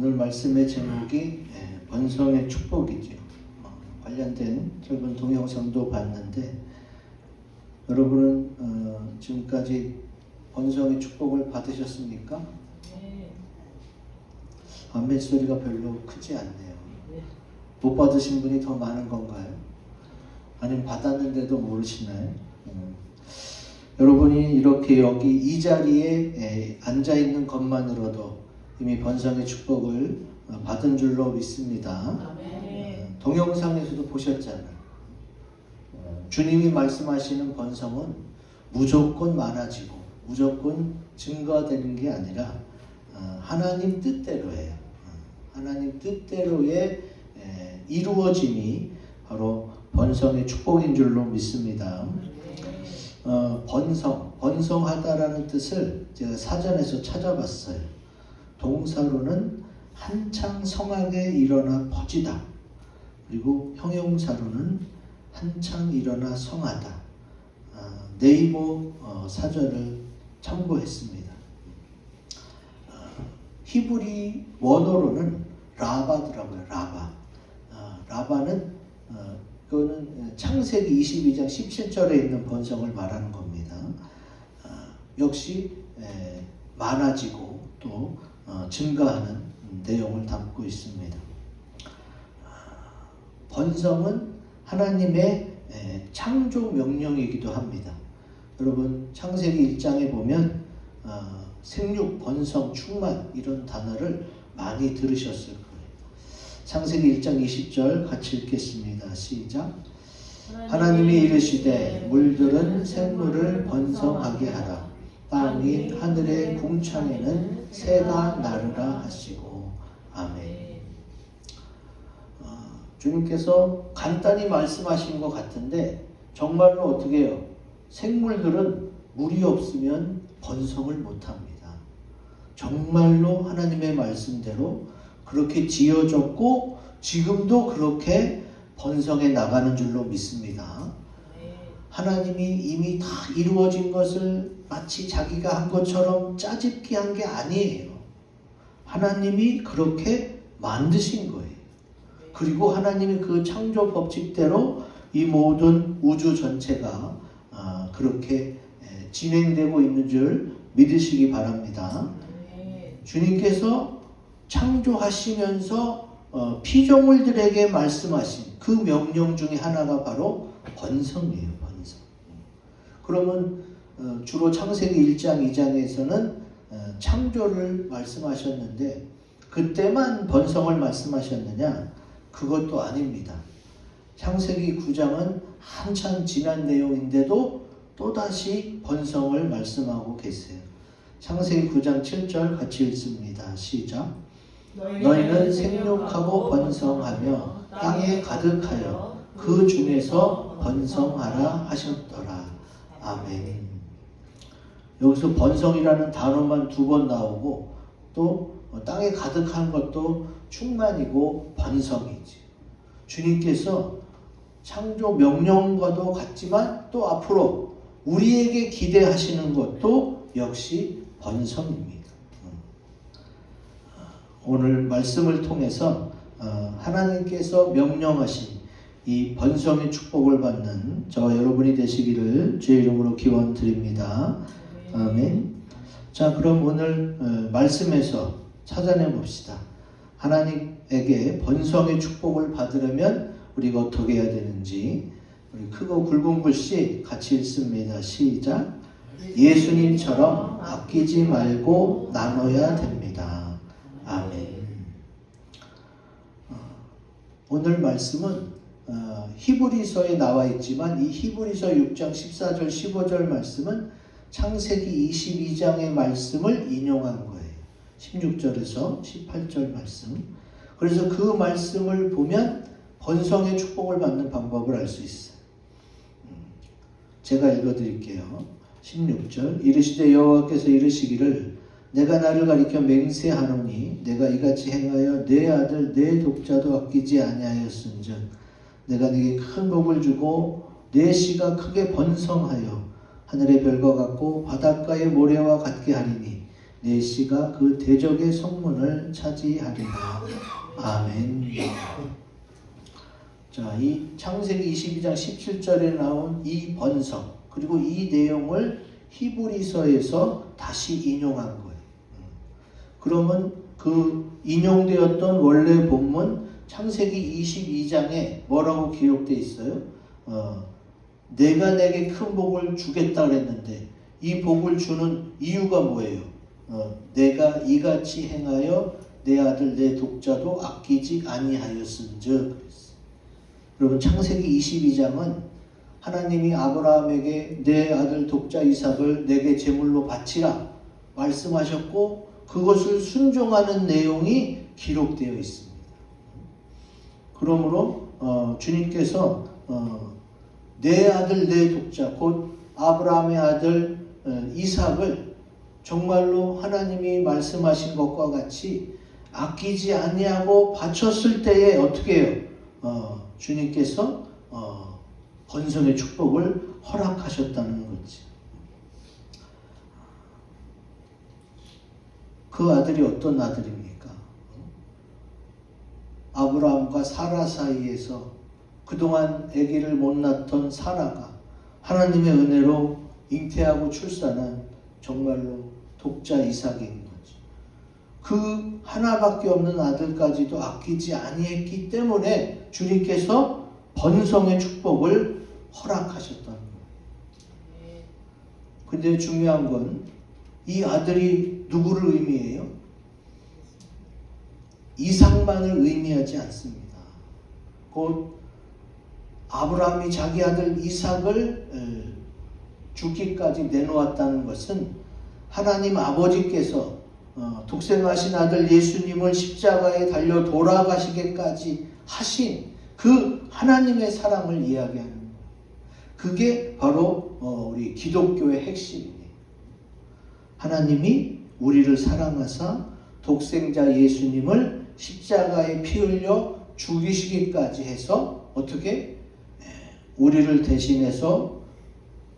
오늘 말씀의 제목이 번성의 축복이죠. 관련된 짧은 동영상도 봤는데 여러분은 지금까지 번성의 축복을 받으셨습니까? 네. 아멘 소리가 별로 크지 않네요. 네. 못 받으신 분이 더 많은 건가요? 아니면 받았는데도 모르시나요? 여러분이 이렇게 여기 이 자리에 앉아 있는 것만으로도 이미 번성의 축복을 받은 줄로 믿습니다. 네. 동영상에서도 보셨잖아요. 주님이 말씀하시는 번성은 무조건 많아지고 무조건 증가되는 게 아니라 하나님 뜻대로예요. 하나님 뜻대로의 이루어짐이 바로 번성의 축복인 줄로 믿습니다. 번성하다라는 뜻을 제가 사전에서 찾아봤어요. 동사로는 한창 성하게 일어나 퍼지다. 그리고 형용사로는 한창 일어나 성하다. 네이버 사전을 참고했습니다. 히브리 원어로는 라바더라고요. 라바는 그거는 창세기 22장 17절에 있는 번성을 말하는 겁니다. 역시 많아지고 또 증가하는 내용을 담고 있습니다. 번성은 하나님의 창조 명령이기도 합니다. 여러분 창세기 1장에 보면 생육, 번성, 충만 이런 단어를 많이 들으셨을 거예요. 창세기 1장 20절 같이 읽겠습니다. 시작. 하나님이 이르시되 물들은 생물을 번성하게 하라. 땅 및 하늘의 궁창에는 새가 나르라 하시고. 아멘. 주님께서 간단히 말씀하신 것 같은데 정말로 어떻게 해요? 생물들은 물이 없으면 번성을 못합니다. 정말로 하나님의 말씀대로 그렇게 지어졌고 지금도 그렇게 번성해 나가는 줄로 믿습니다. 하나님이 이미 다 이루어진 것을 마치 자기가 한 것처럼 짜집기 한 게 아니에요. 하나님이 그렇게 만드신 거예요. 그리고 하나님이 그 창조 법칙대로 이 모든 우주 전체가 그렇게 진행되고 있는 줄 믿으시기 바랍니다. 주님께서 창조하시면서 피조물들에게 말씀하신 그 명령 중에 하나가 바로 번성이에요. 번성. 그러면 주로 창세기 1장, 2장에서는 창조를 말씀하셨는데 그때만 번성을 말씀하셨느냐? 그것도 아닙니다. 창세기 9장은 한참 지난 내용인데도 또다시 번성을 말씀하고 계세요. 창세기 9장 7절 같이 읽습니다. 시작. 너희는 생육하고 번성하며 땅에 가득하여 그 중에서 번성하라 하셨더라. 아멘. 여기서 번성이라는 단어만 2번 나오고 또 땅에 가득한 것도 충만이고 번성이지. 주님께서 창조 명령과도 같지만 또 앞으로 우리에게 기대하시는 것도 역시 번성입니다. 오늘 말씀을 통해서 하나님께서 명령하신 이 번성의 축복을 받는 저와 여러분이 되시기를 주의 이름으로 기원드립니다. 아멘. 자, 그럼 오늘 말씀에서 찾아내 봅시다. 하나님에게 번성의 축복을 받으려면 우리가 어떻게 해야 되는지 우리 크고 굵은 글씨 같이 읽습니다. 시작. 예수님처럼 아끼지 말고 나눠야 됩니다. 아멘. 오늘 말씀은 히브리서에 나와 있지만 이 히브리서 6장 14절 15절 말씀은 창세기 22장의 말씀을 인용한 거예요. 16절에서 18절 말씀. 그래서 그 말씀을 보면 번성의 축복을 받는 방법을 알 수 있어요. 제가 읽어드릴게요. 16절. 이르시되 여호와께서 이르시기를 내가 나를 가리켜 맹세하노니 내가 이같이 행하여 내 아들 내 독자도 아끼지 아니하였은즉 내가 네게 큰 복을 주고 내 씨가 크게 번성하여 하늘의 별과 같고 바닷가의 모래와 같게 하리니 내 씨가 그 대적의 성문을 차지하리라. 아멘. 자, 이 창세기 22장 17절에 나온 이 번성, 그리고 이 내용을 히브리서에서 다시 인용한 거예요. 그러면 그 인용되었던 원래 본문 창세기 22장에 뭐라고 기록되어 있어요? 내가 내게 큰 복을 주겠다 그랬는데 이 복을 주는 이유가 뭐예요? 내가 이같이 행하여 내 아들 내 독자도 아끼지 아니하였은즉. 여러분, 창세기 22장은 하나님이 아브라함에게 내 아들 독자 이삭을 내게 제물로 바치라 말씀하셨고 그것을 순종하는 내용이 기록되어 있습니다. 그러므로 주님께서 내 아들 내 독자 곧 아브라함의 아들 이삭을 정말로 하나님이 말씀하신 것과 같이 아끼지 아니하고 바쳤을 때에 어떻게 해요? 주님께서 번성의 축복을 허락하셨다는 거지. 그 아들이 어떤 아들입니까? 아브라함과 사라 사이에서 그동안 아기를 못 낳던 사라가 하나님의 은혜로 잉태하고 출산한 정말로 독자 이삭인 거죠. 그 하나밖에 없는 아들까지도 아끼지 아니했기 때문에 주님께서 번성의 축복을 허락하셨다는 거예요. 근데 중요한 건 이 아들이 누구를 의미해요? 이삭만을 의미하지 않습니다. 곧 아브라함이 자기 아들 이삭을 죽기까지 내놓았다는 것은 하나님 아버지께서 독생하신 아들 예수님을 십자가에 달려 돌아가시기까지 하신 그 하나님의 사랑을 이야기하는 거예요. 그게 바로 우리 기독교의 핵심이에요. 하나님이 우리를 사랑하사 독생자 예수님을 십자가에 피 흘려 죽이시기까지 해서 어떻게 우리를 대신해서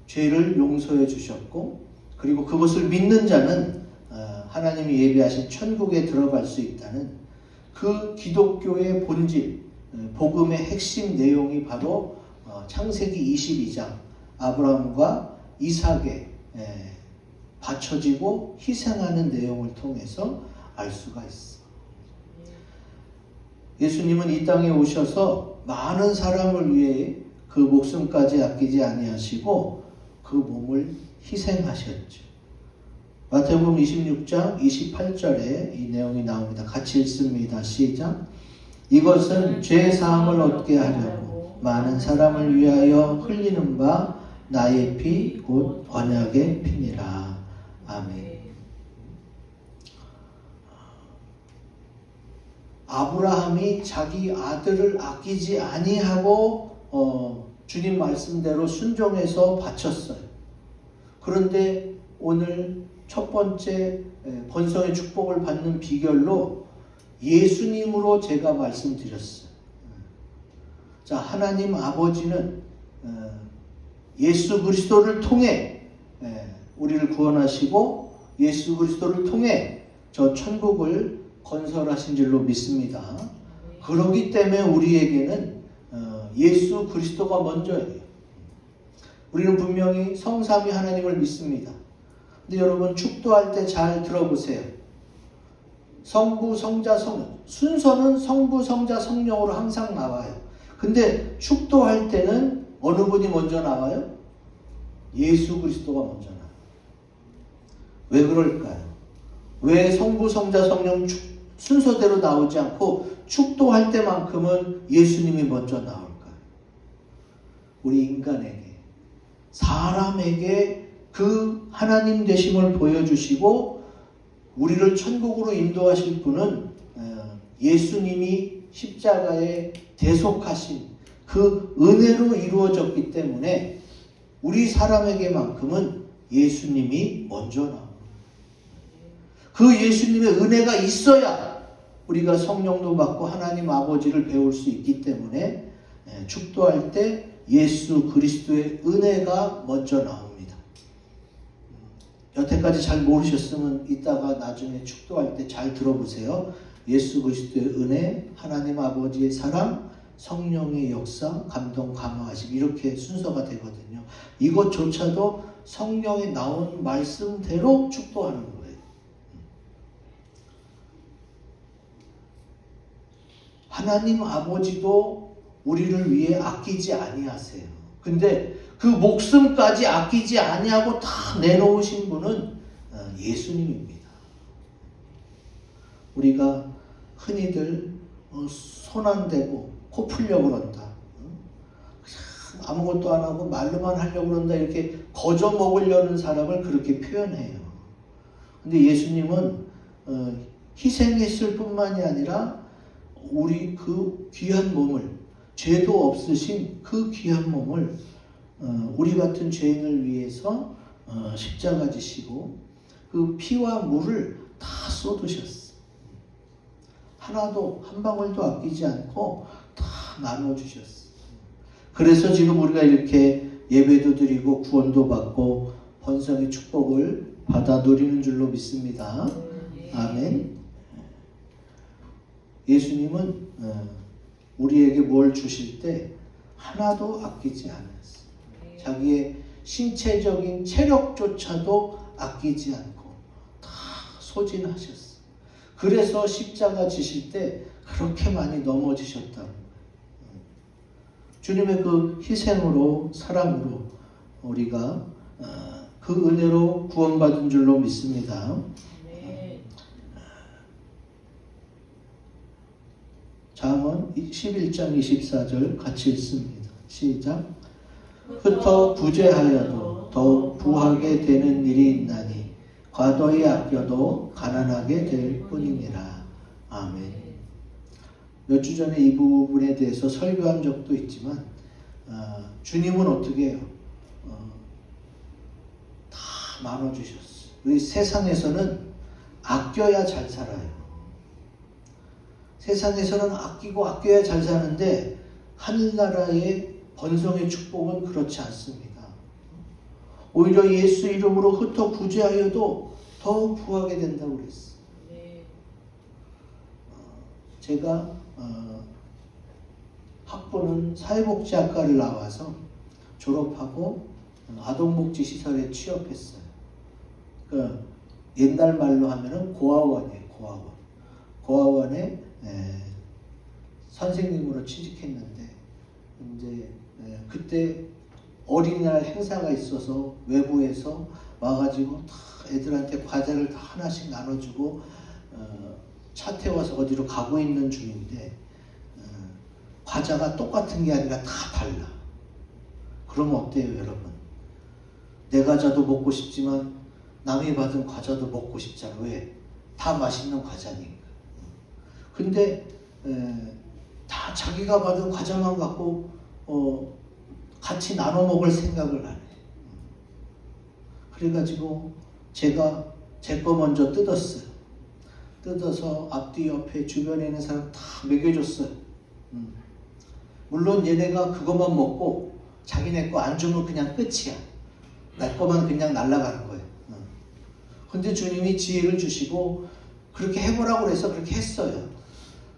죄를 용서해 주셨고, 그리고 그것을 믿는 자는 하나님이 예비하신 천국에 들어갈 수 있다는 그 기독교의 본질, 복음의 핵심 내용이 바로 창세기 22장 아브라함과 이삭의 바쳐지고 희생하는 내용을 통해서 알 수가 있어. 예수님은 이 땅에 오셔서 많은 사람을 위해 그 목숨까지 아끼지 아니하시고 그 몸을 희생하셨죠. 마태복음 26장 28절에 이 내용이 나옵니다. 같이 읽습니다. 시작. 이것은 죄 사함을 얻게 하려고 많은 사람을 위하여 흘리는 바 나의 피 곧 언약의 피니라. 아멘. 아브라함이 자기 아들을 아끼지 아니하고 주님 말씀대로 순종해서 바쳤어요. 그런데 오늘 첫 번째 번성의 축복을 받는 비결로 예수님으로 제가 말씀드렸어요. 자, 하나님 아버지는 예수 그리스도를 통해 우리를 구원하시고 예수 그리스도를 통해 저 천국을 건설하신 줄로 믿습니다. 그렇기 때문에 우리에게는 예수 그리스도가 먼저예요. 우리는 분명히 성삼위 하나님을 믿습니다. 근데 여러분 축도할 때 잘 들어보세요. 성부, 성자, 성령. 순서는 성부, 성자, 성령으로 항상 나와요. 근데 축도할 때는 어느 분이 먼저 나와요? 예수 그리스도가 먼저 나와요. 왜 그럴까요? 왜 성부, 성자, 성령 순서대로 나오지 않고 축도할 때만큼은 예수님이 먼저 나올까요? 우리 인간에게, 사람에게 그 하나님 되심을 보여주시고 우리를 천국으로 인도하실 분은 예수님이 십자가에 대속하신 그 은혜로 이루어졌기 때문에 우리 사람에게만큼은 예수님이 먼저 나옵니다. 그 예수님의 은혜가 있어야 우리가 성령도 받고 하나님 아버지를 배울 수 있기 때문에 축도할 때 예수 그리스도의 은혜가 먼저 나옵니다. 여태까지 잘 모르셨으면 이따가 나중에 축도할 때 잘 들어보세요. 예수 그리스도의 은혜, 하나님 아버지의 사랑, 성령의 역사, 감동, 감화하심 이렇게 순서가 되거든요. 이것조차도 성경에 나온 말씀대로 축도하는 거예요. 하나님 아버지도 우리를 위해 아끼지 아니하세요. 근데 그 목숨까지 아끼지 아니하고 다 내놓으신 분은 예수님입니다. 우리가 흔히들 손 안 대고 코 풀려고 그런다. 아무것도 안 하고 말로만 하려고 그런다. 이렇게 거저 먹으려는 사람을 그렇게 표현해요. 근데 예수님은 희생했을 뿐만이 아니라 우리 그 귀한 몸을, 죄도 없으신 그 귀한 몸을 우리 같은 죄인을 위해서 십자가 지시고 그 피와 물을 다 쏟으셨어. 하나도 한 방울도 아끼지 않고 다 나눠주셨어. 그래서 지금 우리가 이렇게 예배도 드리고 구원도 받고 번성의 축복을 받아 누리는 줄로 믿습니다. 아멘. 예수님은 우리에게 뭘 주실 때 하나도 아끼지 않았어요. 자기의 신체적인 체력조차도 아끼지 않고 다 소진하셨어요. 그래서 십자가 지실 때 그렇게 많이 넘어지셨다. 주님의 그 희생으로, 사랑으로 우리가 그 은혜로 구원받은 줄로 믿습니다. 잠언 11장 24절 같이 읽습니다. 시작. 흩어 부재하여도 더욱 부하게 되는 일이 있나니 과도히 아껴도 가난하게 될 뿐이니라. 아멘. 몇 주 전에 이 부분에 대해서 설교한 적도 있지만 주님은 어떻게 해요? 다 나눠주셨어요. 우리 세상에서는 아껴야 잘 살아요. 세상에서는 아끼고 아껴야 잘 사는데 하늘나라의 번성의 축복은 그렇지 않습니다. 오히려 예수 이름으로 흩어 부재하여도 더욱 부하게 된다고 그랬어요. 제가 학부는 사회복지학과를 나와서 졸업하고 아동복지시설에 취업했어요. 그 옛날 말로 하면은 고아원이에요. 고아원에 선생님으로 취직했는데 이제 그때 어린이날 행사가 있어서 외부에서 와가지고 다 애들한테 과자를 다 하나씩 나눠주고 차 태워서 어디로 가고 있는 중인데 과자가 똑같은 게 아니라 다 달라. 그러면 어때요, 여러분? 내 과자도 먹고 싶지만 남이 받은 과자도 먹고 싶잖아. 왜? 다 맛있는 과자니까. 근데 다 자기가 받은 과자만 갖고 같이 나눠 먹을 생각을 안 해. 그래가지고 제가 제 거 먼저 뜯었어요. 뜯어서 앞뒤 옆에 주변에 있는 사람 다 먹여줬어요. 물론 얘네가 그것만 먹고 자기네 거 안 주면 그냥 끝이야. 내 거만 그냥 날아가는 거예요. 근데 주님이 지혜를 주시고 그렇게 해보라고 해서 그렇게 했어요.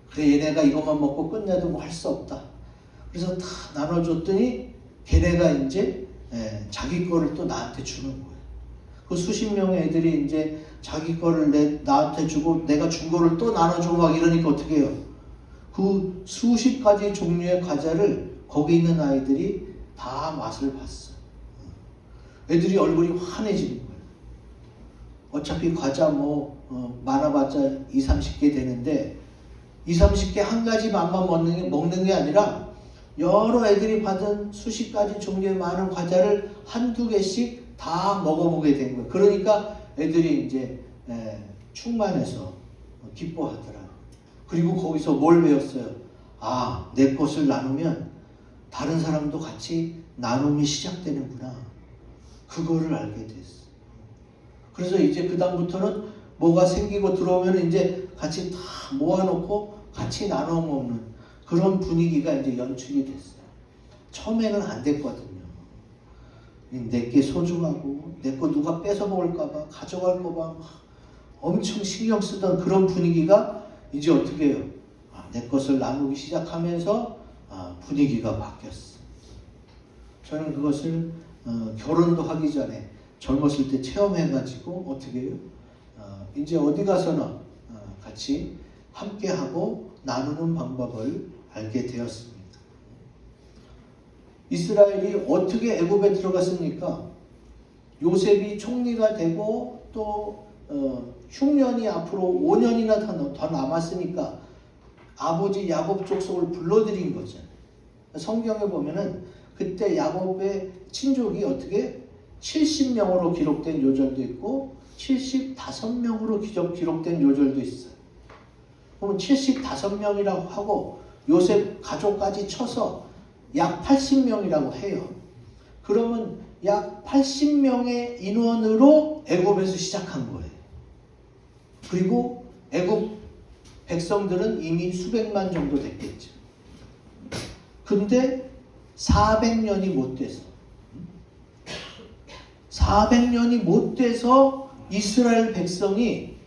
그래, 얘네가 이것만 먹고 끝내도 뭐 할 수 없다. 그래서 다 나눠줬더니 걔네가 이제 자기 거를 또 나한테 주는 거예요. 그 수십 명의 애들이 이제 자기 거를 나한테 주고 내가 준 거를 또 나눠주고 막 이러니까 어떻게 해요? 그 수십 가지 종류의 과자를 거기 있는 아이들이 다 맛을 봤어. 애들이 얼굴이 환해지는 거예요. 어차피 과자 많아봤자 20, 30개 되는데 20, 30개 한 가지 맛만 먹는 게 아니라 여러 애들이 받은 수십 가지 종류의 많은 과자를 한두 개씩 다 먹어보게 된 거예요. 그러니까 애들이 이제 충만해서 기뻐하더라. 그리고 거기서 뭘 배웠어요? 아, 내 것을 나누면 다른 사람도 같이 나눔이 시작되는구나. 그거를 알게 됐어. 그래서 이제 그 다음부터는 뭐가 생기고 들어오면 이제 같이 다 모아놓고 같이 나눠 먹는 그런 분위기가 이제 연출이 됐어요. 처음에는 안 됐거든요. 내게 소중하고 내 거 누가 뺏어 먹을까봐 가져갈까봐 엄청 신경 쓰던 그런 분위기가 이제 어떻게 해요? 내 것을 나누기 시작하면서 분위기가 바뀌었어. 저는 그것을 결혼도 하기 전에 젊었을 때 체험해가지고 어떻게 해요? 이제 어디 가서나 같이 함께하고 나누는 방법을 알게 되었습니다. 이스라엘이 어떻게 애굽에 들어갔습니까? 요셉이 총리가 되고 또 흉년이 앞으로 5년이나 더 남았으니까 아버지 야곱 족속을 불러들인 거죠. 성경에 보면은 그때 야곱의 친족이 어떻게 70명으로 기록된 요절도 있고 75명으로 기록된 요절도 있어요. 그럼 75명이라고 하고 요셉 가족까지 쳐서 약 80명이라고 해요. 그러면 약 80명의 인원으로 애굽에서 시작한 거예요. 그리고 애굽 백성들은 이미 수백만 정도 됐겠죠. 근데 400년이 못 돼서 이스라엘 백성이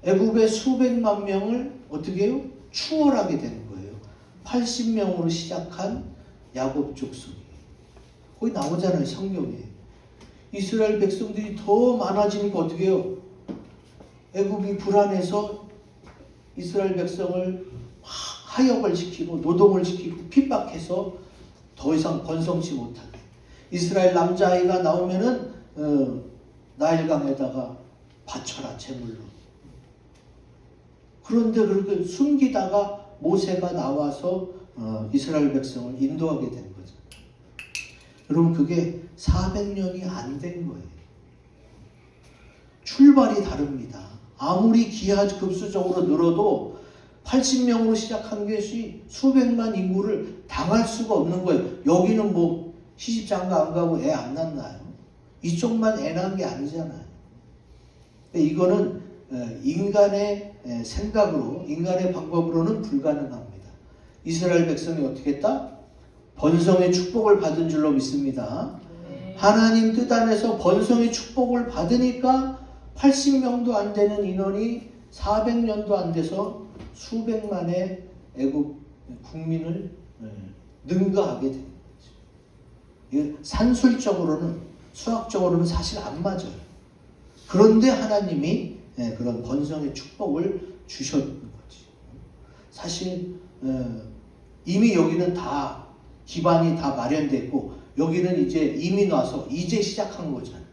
애굽의 수백만 명을 어떻게 해요? 추월하게 된 거예요. 80명으로 시작한 야곱 족속이. 거기 나오잖아요, 성경에. 이스라엘 백성들이 더 많아지니까 어떻게 해요? 애굽이 불안해서 이스라엘 백성을 하역을 시키고 노동을 시키고 핍박해서 더 이상 번성치 못하게. 이스라엘 남자아이가 나오면은 나일강에다가 바쳐라 제물로. 그런데 그렇게 숨기다가 모세가 나와서 이스라엘 백성을 인도하게 된 거죠. 여러분 그게 400년이 안 된 거예요. 출발이 다릅니다. 아무리 기하급수적으로 늘어도 80명으로 시작한 것이 수백만 인구를 당할 수가 없는 거예요. 여기는 뭐 시집장가 안 가고 애 안 낳나요? 이쪽만 애 낳은 게 아니잖아요. 이거는 인간의 생각으로, 인간의 방법으로는 불가능합니다. 이스라엘 백성이 어떻게 했다? 번성의 축복을 받은 줄로 믿습니다. 하나님 뜻 안에서 번성의 축복을 받으니까 80명도 안 되는 인원이 400년도 안 돼서 수백만의 애굽 국민을 능가하게 된 거죠. 산술적으로는, 수학적으로는 사실 안 맞아요. 그런데 하나님이 그런 번성의 축복을 주셨는 거지. 사실 이미 여기는 다 기반이 다 마련됐고 여기는 이제 이민 와서 이제 시작한 거잖아요.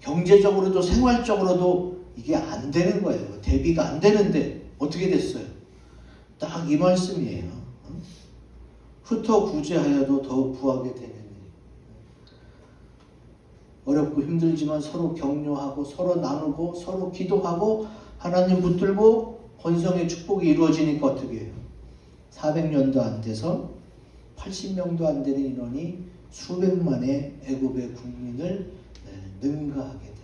경제적으로도 생활적으로도 이게 안 되는 거예요. 대비가 안 되는데 어떻게 됐어요? 딱 이 말씀이에요. 흩어 구제하여도 더욱 구하게 되는 일. 어렵고 힘들지만 서로 격려하고 서로 나누고 서로 기도하고 하나님 붙들고 번성의 축복이 이루어지니까 어떻게 해요? 400년도 안 돼서 80명도 안 되는 인원이 수백만의 애굽의 국민을 능가하게 됩니다.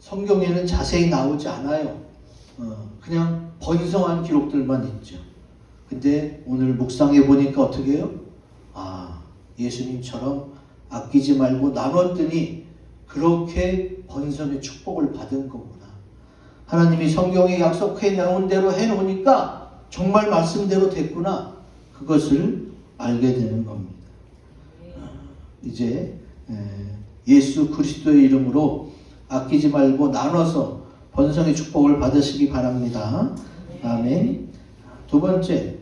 성경에는 자세히 나오지 않아요. 그냥 번성한 기록들만 있죠. 근데 오늘 묵상해 보니까 어떻게 해요? 예수님처럼 아끼지 말고 나눴더니 그렇게 번성의 축복을 받은 거구나. 하나님이 성경에 약속해 놓은 대로 해놓으니까 정말 말씀대로 됐구나. 그것을 알게 되는 겁니다. 이제 예수 그리스도의 이름으로 아끼지 말고 나눠서 번성의 축복을 받으시기 바랍니다. 아멘. 두 번째,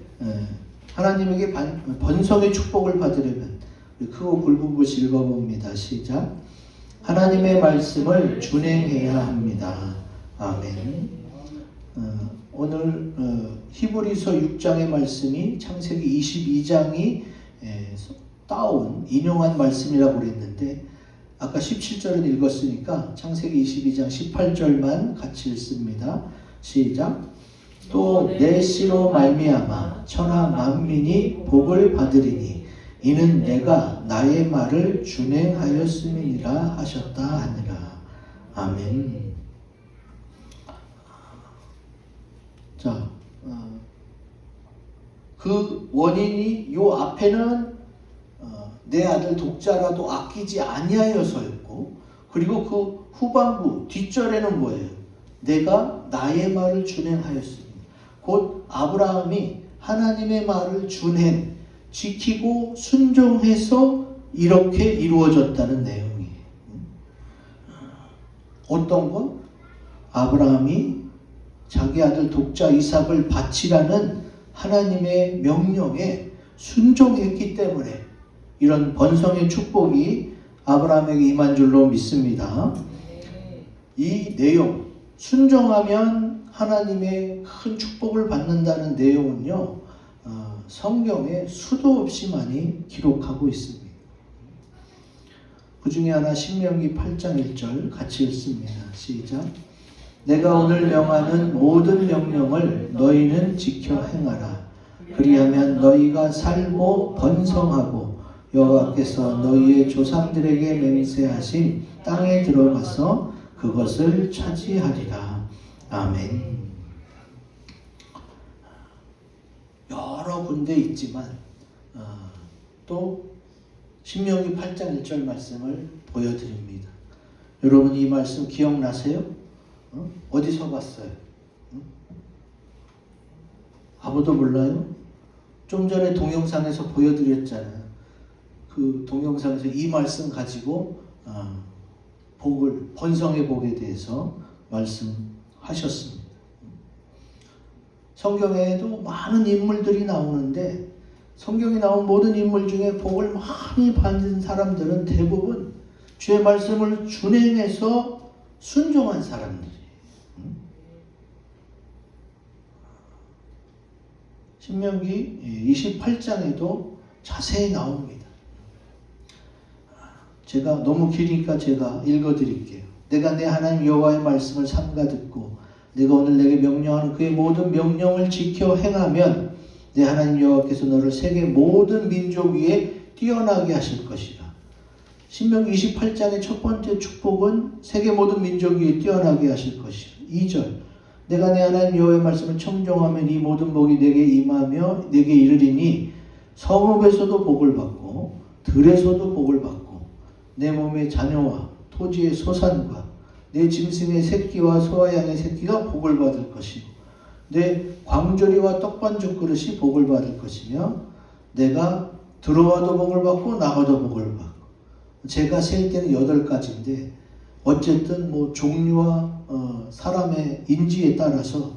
하나님에게 번성의 축복을 받으려면 크고 굵은 글 읽어봅니다. 시작. 하나님의 말씀을 준행해야 합니다. 아멘. 오늘 히브리서 6장의 말씀이 창세기 22장이 따온 인용한 말씀이라고 그랬는데 아까 17절은 읽었으니까 창세기 22장 18절만 같이 읽습니다. 시작. 또 내 씨로 말미암아 천하 만민이 복을 받으리니 이는 내가 나의 말을 준행하였음이니라 하셨다 하니라. 아멘. 자, 그 원인이 요 앞에는 내 아들 독자라도 아끼지 아니하여서였고, 그리고 그 후반부 뒷절에는 뭐예요? 내가 나의 말을 준행하였으니, 곧 아브라함이 하나님의 말을 준행, 지키고 순종해서 이렇게 이루어졌다는 내용이에요. 어떤 거? 아브라함이 자기 아들 독자 이삭을 바치라는 하나님의 명령에 순종했기 때문에 이런 번성의 축복이 아브라함에게 임한 줄로 믿습니다. 이 내용, 순종하면 하나님의 큰 축복을 받는다는 내용은요, 성경에 수도 없이 많이 기록하고 있습니다. 그 중에 하나 신명기 8장 1절 같이 읽습니다. 시작. 내가 오늘 명하는 모든 명령을 너희는 지켜 행하라. 그리하면 너희가 살고 번성하고 여호와께서 너희의 조상들에게 맹세하신 땅에 들어가서 그것을 차지하리라. 아멘. 여러 군데 있지만 또 신명기 8장 1절 말씀을 보여드립니다. 여러분 이 말씀 기억나세요? 어디서 봤어요? 아무도 몰라요? 좀 전에 동영상에서 보여드렸잖아요. 그 동영상에서 이 말씀 가지고 복을, 번성의 복에 대해서 말씀하셨습니다. 성경에도 많은 인물들이 나오는데 성경에 나온 모든 인물 중에 복을 많이 받은 사람들은 대부분 주의 말씀을 준행해서 순종한 사람들이에요. 신명기 28장에도 자세히 나옵니다. 제가 너무 기니까 제가 읽어드릴게요. 내가 내 하나님 여호와의 말씀을 삼가 듣고 내가 오늘 내게 명령하는 그의 모든 명령을 지켜 행하면 내 하나님 여호와께서 너를 세계 모든 민족 위에 뛰어나게 하실 것이라. 신명기 28장의 첫 번째 축복은 세계 모든 민족 위에 뛰어나게 하실 것이라. 2절 내가 내 하나님 여호와의 말씀을 청종하면 이 모든 복이 내게 임하며 내게 이르리니 성읍에서도 복을 받고 들에서도 복을 받고 내 몸의 자녀와 토지의 소산과 내 짐승의 새끼와 소와 양의 새끼가 복을 받을 것이고 내 광조리와 떡반죽 그릇이 복을 받을 것이며 내가 들어와도 복을 받고 나가도 복을 받고 제가 셀 때는 8가지인데 어쨌든 뭐 종류와 사람의 인지에 따라서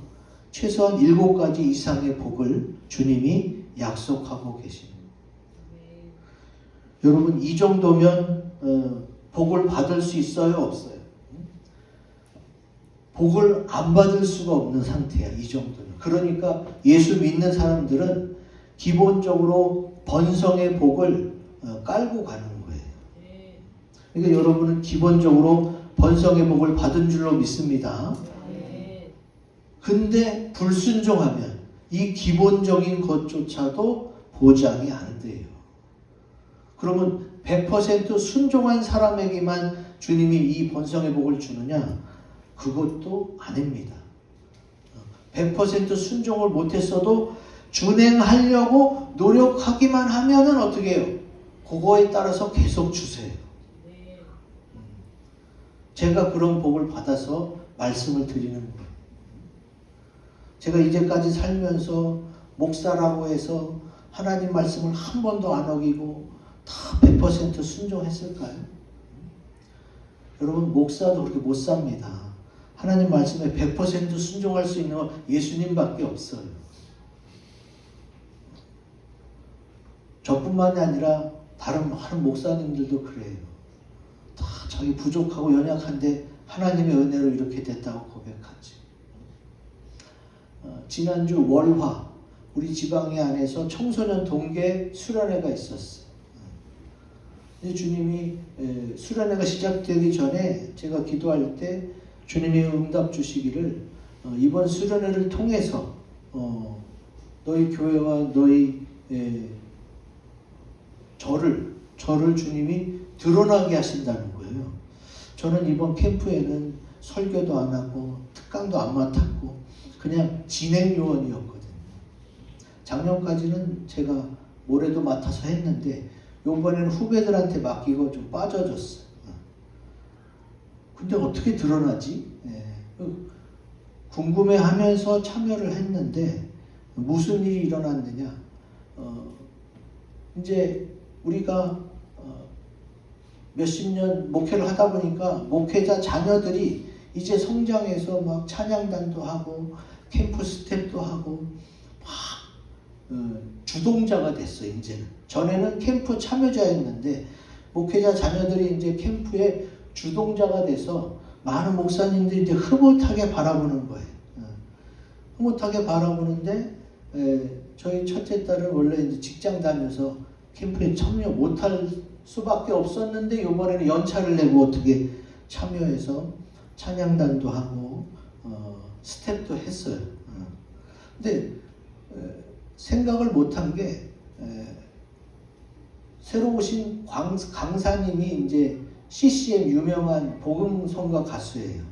최소한 7가지 이상의 복을 주님이 약속하고 계십니다. 여러분 이 정도면 복을 받을 수 있어요? 없어요? 복을 안 받을 수가 없는 상태야. 이 정도는. 그러니까 예수 믿는 사람들은 기본적으로 번성의 복을 깔고 가는 거예요. 그러니까 여러분은 기본적으로 번성의 복을 받은 줄로 믿습니다. 근데 불순종하면 이 기본적인 것조차도 보장이 안 돼요. 그러면 100% 순종한 사람에게만 주님이 이 번성의 복을 주느냐? 그것도 아닙니다. 100% 순종을 못했어도 준행하려고 노력하기만 하면은 어떻게 해요? 그거에 따라서 계속 주세요. 제가 그런 복을 받아서 말씀을 드리는 거예요. 제가 이제까지 살면서 목사라고 해서 하나님 말씀을 한 번도 안 어기고 다 100% 순종했을까요? 여러분 목사도 그렇게 못 삽니다. 하나님 말씀에 100% 순종할 수 있는 건 예수님밖에 없어요. 저뿐만이 아니라 다른 많은 목사님들도 그래요. 다 자기 부족하고 연약한데 하나님의 은혜로 이렇게 됐다고 고백하지. 지난주 월화 우리 지방의 안에서 청소년 동계 수련회가 있었어요. 주님이 수련회가 시작되기 전에 제가 기도할 때 주님이 응답 주시기를 이번 수련회를 통해서 너희 교회와 너희 저를 주님이 드러나게 하신다는 거예요. 저는 이번 캠프에는 설교도 안 하고 특강도 안 맡았고 그냥 진행 요원이었거든요. 작년까지는 제가 모레도 맡아서 했는데 요번에는 후배들한테 맡기고 좀 빠져줬어. 근데 어떻게 드러나지? 궁금해하면서 참여를 했는데 무슨 일이 일어났느냐? 이제 우리가 몇십 년 목회를 하다 보니까 목회자 자녀들이 이제 성장해서 막 찬양단도 하고 캠프 스텝도 하고 막 주동자가 됐어. 이제는 전에는 캠프 참여자였는데 목회자 자녀들이 이제 캠프의 주동자가 돼서 많은 목사님들이 이제 흐뭇하게 바라보는 거예요. 흐뭇하게 바라보는데 저희 첫째 딸은 원래 이제 직장 다녀서 캠프에 참여 못할 수밖에 없었는데 이번에는 연차를 내고 어떻게 참여해서 찬양단도 하고 스텝도 했어요. 근데 생각을 못한 게 새로 오신 강사님이 이제 CCM 유명한 복음성가 가수예요.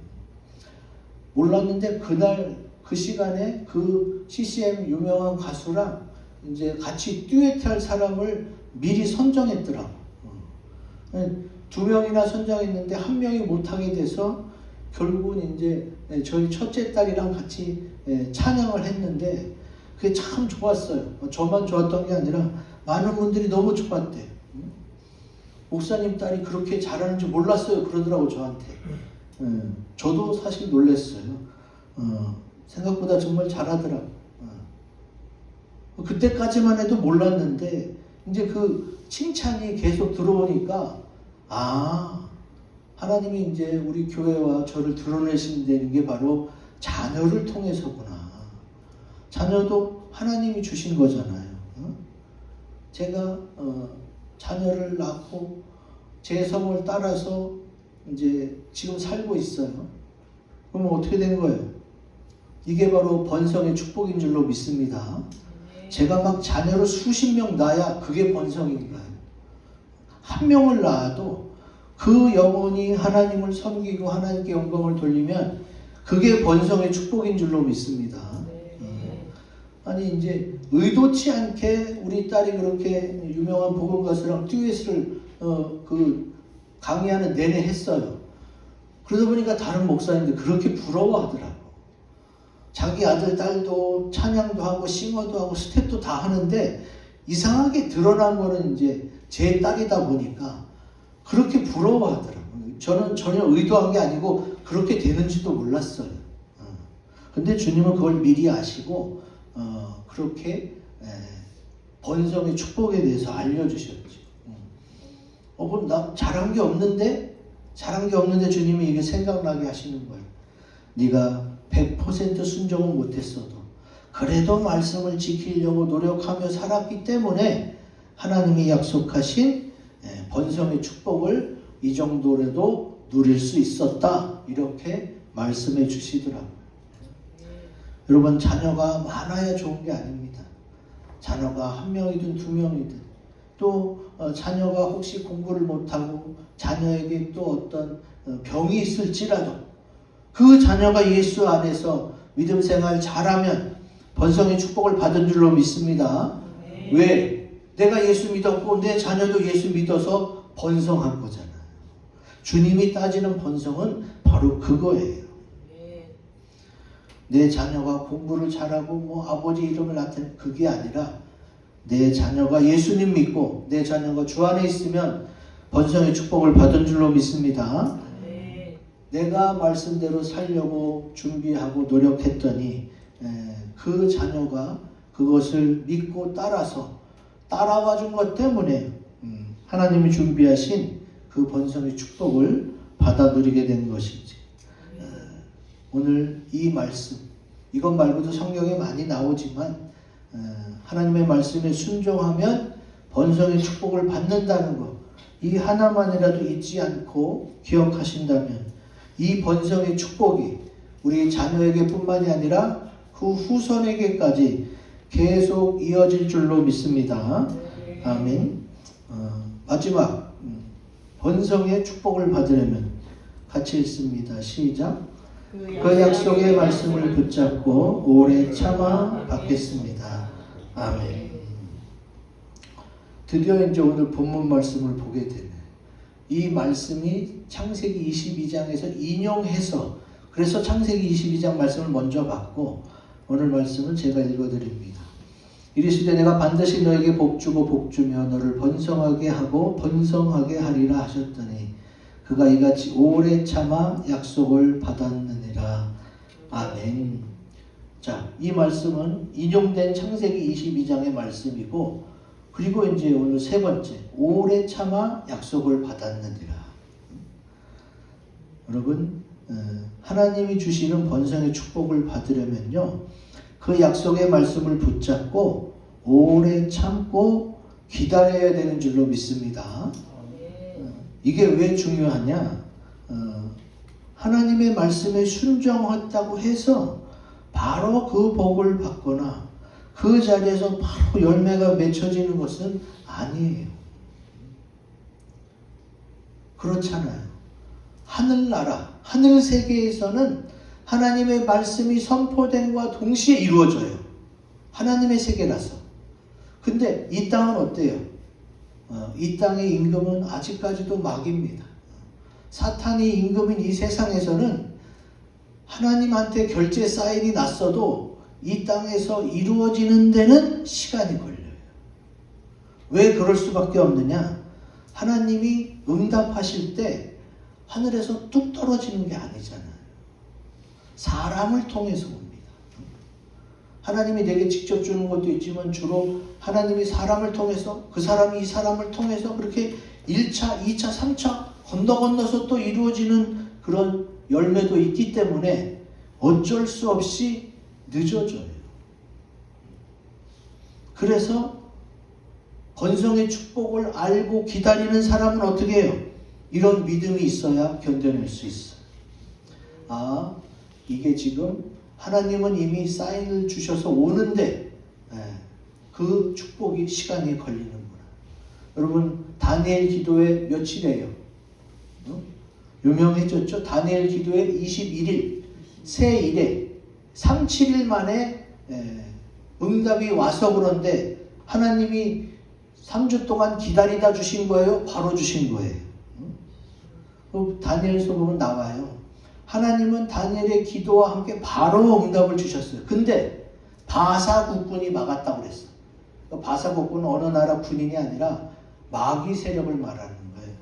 몰랐는데 그날 그 시간에 그 CCM 유명한 가수랑 이제 같이 듀엣할 사람을 미리 선정했더라고. 두 명이나 선정했는데 한 명이 못하게 돼서 결국은 이제 저희 첫째 딸이랑 같이 찬양을 했는데 그게 참 좋았어요. 저만 좋았던 게 아니라 많은 분들이 너무 좋았대요. 목사님 딸이 그렇게 잘하는 줄 몰랐어요. 그러더라고 저한테. 저도 사실 놀랐어요. 생각보다 정말 잘하더라고. 그때까지만 해도 몰랐는데 이제 그 칭찬이 계속 들어오니까 하나님이 이제 우리 교회와 저를 드러내신다는 게 바로 자녀를 통해서구나. 자녀도 하나님이 주신 거잖아요. 제가 자녀를 낳고 제 성을 따라서 이제 지금 살고 있어요. 그러면 어떻게 된 거예요? 이게 바로 번성의 축복인 줄로 믿습니다. 제가 막 자녀를 수십 명 낳아야 그게 번성인 거예요. 한 명을 낳아도 그 영혼이 하나님을 섬기고 하나님께 영광을 돌리면 그게 번성의 축복인 줄로 믿습니다. 아니 이제 의도치 않게 우리 딸이 그렇게 유명한 복음 가수랑 듀엣을 강의하는 내내 했어요. 그러다 보니까 다른 목사님들 그렇게 부러워하더라고. 자기 아들 딸도 찬양도 하고 싱어도 하고 스텝도 다 하는데 이상하게 드러난 거는 이제 제 딸이다 보니까 그렇게 부러워하더라고요. 저는 전혀 의도한 게 아니고 그렇게 되는지도 몰랐어요. 근데 주님은 그걸 미리 아시고 그렇게 번성의 축복에 대해서 알려주셨죠. 그럼 나 잘한 게 없는데 주님이 이게 생각나게 하시는 거예요. 네가 100% 순종은 못했어도 그래도 말씀을 지키려고 노력하며 살았기 때문에 하나님이 약속하신 번성의 축복을 이 정도라도 누릴 수 있었다. 이렇게 말씀해 주시더라고요. 여러분 자녀가 많아야 좋은 게 아닙니다. 자녀가 한 명이든 두 명이든 또 자녀가 혹시 공부를 못하고 자녀에게 또 어떤 병이 있을지라도 그 자녀가 예수 안에서 믿음 생활 잘하면 번성의 축복을 받은 줄로 믿습니다. 왜? 내가 예수 믿었고 내 자녀도 예수 믿어서 번성한 거잖아요. 주님이 따지는 번성은 바로 그거예요. 내 자녀가 공부를 잘하고 아버지 이름을 나타내는 그게 아니라 내 자녀가 예수님 믿고 내 자녀가 주 안에 있으면 번성의 축복을 받은 줄로 믿습니다. 내가 말씀대로 살려고 준비하고 노력했더니 그 자녀가 그것을 믿고 따라와 준 것 때문에 하나님이 준비하신 그 번성의 축복을 받아 누리게 된 것이지. 오늘 이 말씀, 이것 말고도 성경에 많이 나오지만 하나님의 말씀에 순종하면 번성의 축복을 받는다는 것, 이 하나만이라도 잊지 않고 기억하신다면 이 번성의 축복이 우리 자녀에게 뿐만이 아니라 그 후손에게까지 계속 이어질 줄로 믿습니다. 아멘. 마지막 번성의 축복을 받으려면 같이 읽습니다. 시작. 그 약속의 말씀을 붙잡고 오래 참아 받겠습니다. 아멘. 드디어 이제 오늘 본문 말씀을 보게 되네. 이 말씀이 창세기 22장에서 인용해서, 그래서 창세기 22장 말씀을 먼저 받고 오늘 말씀은 제가 읽어드립니다. 이르시되 내가 반드시 너에게 복주고 복주며 너를 번성하게 하고 번성하게 하리라 하셨더니 그가 이같이 오래 참아 약속을 받았느니라. 아멘. 자, 이 말씀은 인용된 창세기 22장의 말씀이고, 그리고 이제 오늘 세 번째, 오래 참아 약속을 받았느니라. 여러분, 하나님이 주시는 번성의 축복을 받으려면요, 그 약속의 말씀을 붙잡고 오래 참고 기다려야 되는 줄로 믿습니다. 이게 왜 중요하냐? 하나님의 말씀에 순종했다고 해서 바로 그 복을 받거나 그 자리에서 바로 열매가 맺혀지는 것은 아니에요. 그렇잖아요. 하늘나라, 하늘세계에서는 하나님의 말씀이 선포됨과 동시에 이루어져요. 하나님의 세계라서. 근데 이 땅은 어때요? 이 땅의 임금은 아직까지도 막입니다. 사탄이 임금인 이 세상에서는 하나님한테 결제 사인이 났어도 이 땅에서 이루어지는 데는 시간이 걸려요. 왜 그럴 수밖에 없느냐? 하나님이 응답하실 때 하늘에서 뚝 떨어지는 게 아니잖아요. 사람을 통해서 옵니다. 하나님이 내게 직접 주는 것도 있지만 주로 하나님이 사람을 통해서, 그 사람이 이 사람을 통해서 그렇게 1차, 2차, 3차 건너서 또 이루어지는 그런 열매도 있기 때문에 어쩔 수 없이 늦어져요. 그래서 번성의 축복을 알고 기다리는 사람은 어떻게 해요? 이런 믿음이 있어야 견뎌낼 수 있어요. 아, 이게 지금 하나님은 이미 사인을 주셔서 오는데 그 축복이 시간이 걸리는구나. 여러분, 다니엘 기도회 며칠이에요? 유명해졌죠? 다니엘 기도회 21일, 새일에 37일 만에 응답이 와서 그런데 하나님이 3주 동안 기다리다 주신 거예요? 바로 주신 거예요? 다니엘서 보면 나와요. 하나님은 다니엘의 기도와 함께 바로 응답을 주셨어요. 근데 바사 국군이 막았다고 그랬어. 바사 국군은 어느 나라 군인이 아니라 마귀 세력을 말하는 거예요.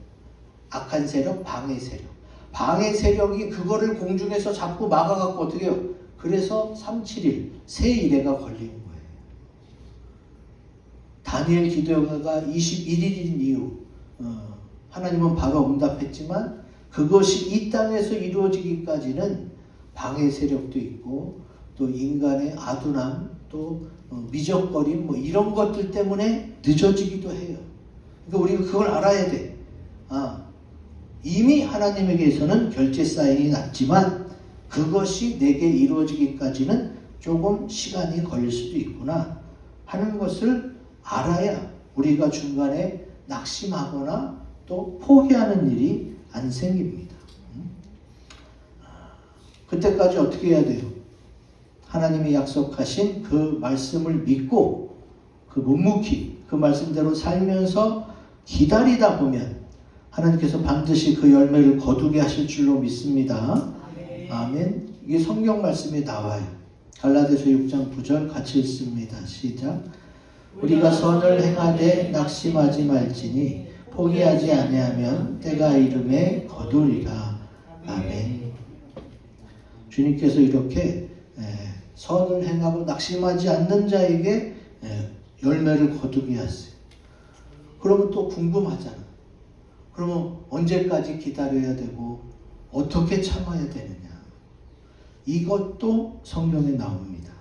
악한 세력, 방해 세력. 방해 세력이 그거를 공중에서 잡고 막아갖고 어떻게 해요? 그래서 37일, 새일에가 걸린 거예요. 다니엘 기도가 21일인 이유, 하나님은 바로 응답했지만 그것이 이 땅에서 이루어지기까지는 방해 세력도 있고 또 인간의 아둔함, 또 미적거림 뭐 이런 것들 때문에 늦어지기도 해요. 그러니까 우리가 그걸 알아야 돼. 이미 하나님에게서는 결제 사인이 났지만 그것이 내게 이루어지기까지는 조금 시간이 걸릴 수도 있구나 하는 것을 알아야 우리가 중간에 낙심하거나 또 포기하는 일이 안 생깁니다. 그때까지 어떻게 해야 돼요? 하나님이 약속하신 그 말씀을 믿고 그 묵묵히 그 말씀대로 살면서 기다리다 보면 하나님께서 반드시 그 열매를 거두게 하실 줄로 믿습니다. 아멘. 이게 성경 말씀에 나와요. 갈라디아서 6장 9절 같이 읽습니다. 시작. 우리가 선을 행하되 낙심하지 말지니 포기하지 아니하면 때가 이름에 거두리라. 아멘. 주님께서 이렇게 선을 행하고 낙심하지 않는 자에게 열매를 거두게 하세요. 그러면 또 궁금하잖아. 그러면 언제까지 기다려야 되고 어떻게 참아야 되느냐. 이것도 성경에 나옵니다.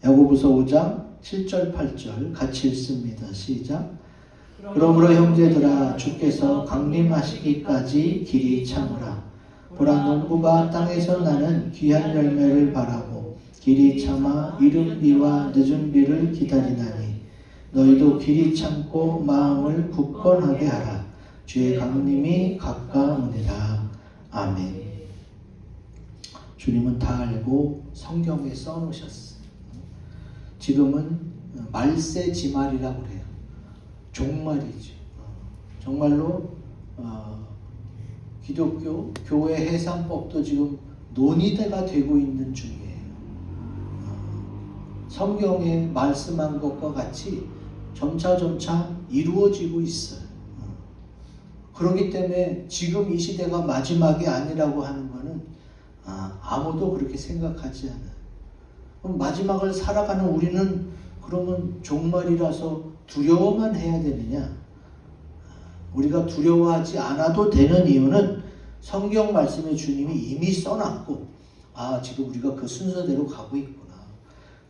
야고보서 5장 7절 8절 같이 읽습니다. 시작. 그러므로 형제들아 주께서 강림하시기까지 길이 참으라. 보라 농부가 땅에서 나는 귀한 열매를 바라고 길이 참아 이른 비와 늦은 비를 기다리나니 너희도 길이 참고 마음을 굳건하게 하라. 주의 강림이 가까우니라. 아멘. 주님은 다 알고 성경에 써놓으셨어요. 지금은 말세지말이라고 그래요. 종말이죠. 정말로 기독교 교회 해상법도 지금 논의가 되고 있는 중이에요. 성경에 말씀한 것과 같이 점차 이루어지고 있어요. 그렇기 때문에 지금 이 시대가 마지막이 아니라고 하는 것은 아무도 그렇게 생각하지 않아요. 그럼 마지막을 살아가는 우리는 그러면 종말이라서 두려워만 해야 되느냐? 우리가 두려워하지 않아도 되는 이유는 성경 말씀에 주님이 이미 써놨고 지금 우리가 그 순서대로 가고 있구나.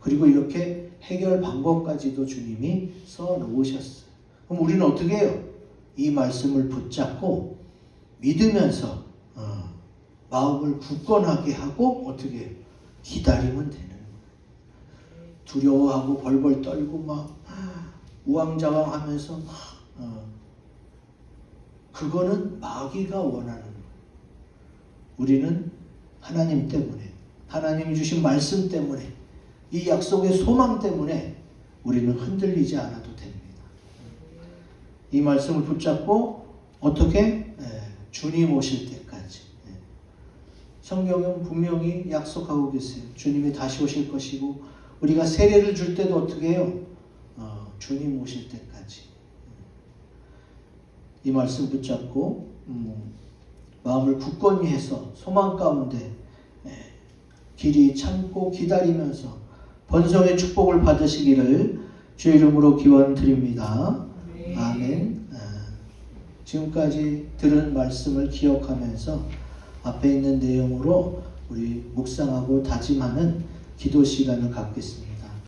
그리고 이렇게 해결 방법까지도 주님이 써놓으셨어요. 그럼 우리는 어떻게 해요? 이 말씀을 붙잡고 믿으면서 마음을 굳건하게 하고 어떻게 해요? 기다리면 되는 거예요. 두려워하고 벌벌 떨고 막 우왕좌왕하면서 그거는 마귀가 원하는 거예요. 우리는 하나님 때문에, 하나님이 주신 말씀 때문에, 이 약속의 소망 때문에 우리는 흔들리지 않아도 됩니다. 이 말씀을 붙잡고 어떻게? 주님 오실 때까지. 성경은 분명히 약속하고 계세요. 주님이 다시 오실 것이고 우리가 세례를 줄 때도 어떻게 해요? 주님 오실 때까지. 이 말씀 붙잡고 마음을 굳건히 해서 소망 가운데 길이 참고 기다리면서 번성의 축복을 받으시기를 주의 이름으로 기원드립니다. 아멘. 지금까지 들은 말씀을 기억하면서 앞에 있는 내용으로 우리 묵상하고 다짐하는 기도 시간을 갖겠습니다.